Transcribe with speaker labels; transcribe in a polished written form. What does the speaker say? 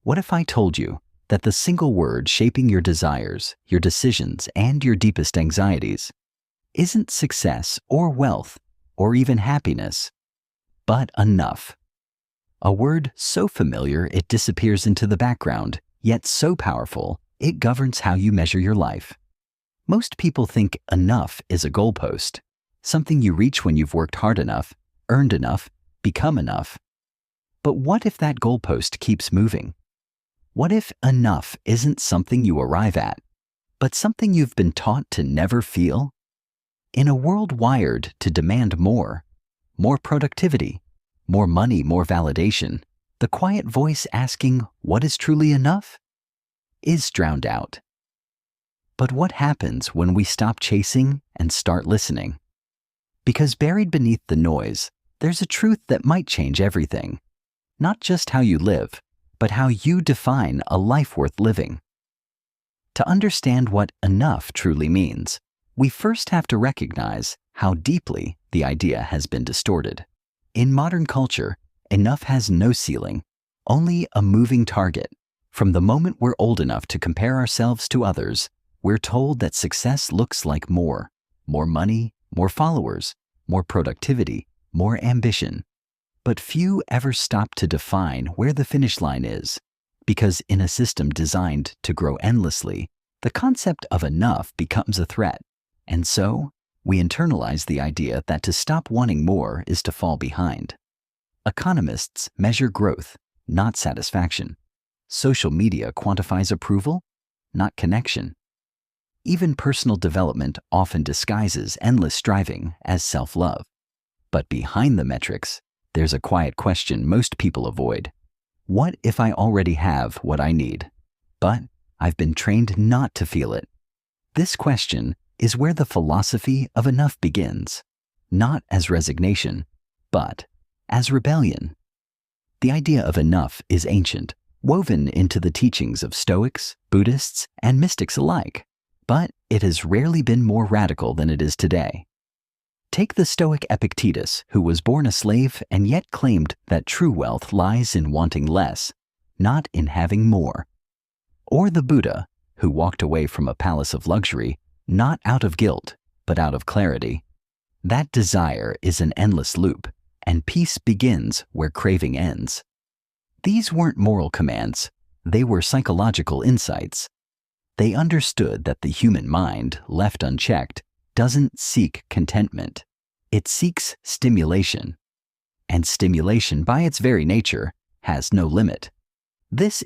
Speaker 1: What if I told you that the single word shaping your desires, your decisions, and your deepest anxieties isn't success or wealth or even happiness, but enough? A word so familiar it disappears into the background, yet so powerful it governs how you measure your life. Most people think enough is a goalpost, something you reach when you've worked hard enough, earned enough, become enough. But what if that goalpost keeps moving? What if enough isn't something you arrive at, but something you've been taught to never feel? In a world wired to demand more productivity, more money, more validation, the quiet voice asking what is truly enough is drowned out. But what happens when we stop chasing and start listening? Because buried beneath the noise, there's a truth that might change everything. Not just how you live, but how you define a life worth living. To understand what enough truly means, we first have to recognize how deeply the idea has been distorted. In modern culture, enough has no ceiling, only a moving target. From the moment we're old enough to compare ourselves to others, we're told that success looks like more money, more followers, more productivity, more ambition. But few ever stop to define where the finish line is, because in a system designed to grow endlessly, the concept of enough becomes a threat. And so, we internalize the idea that to stop wanting more is to fall behind. Economists measure growth, not satisfaction. Social media quantifies approval, not connection. Even personal development often disguises endless striving as self-love. But behind the metrics, there's a quiet question most people avoid. What if I already have what I need, but I've been trained not to feel it? This question is where the philosophy of enough begins, not as resignation, but as rebellion. The idea of enough is ancient, woven into the teachings of Stoics, Buddhists, and mystics alike, but it has rarely been more radical than it is today. Take the Stoic Epictetus, who was born a slave and yet claimed that true wealth lies in wanting less, not in having more. Or the Buddha, who walked away from a palace of luxury, not out of guilt, but out of clarity. That desire is an endless loop, and peace begins where craving ends. These weren't moral commands, they were psychological insights. They understood that the human mind, left unchecked, doesn't seek contentment. It seeks stimulation. And stimulation, by its very nature, has no limit. This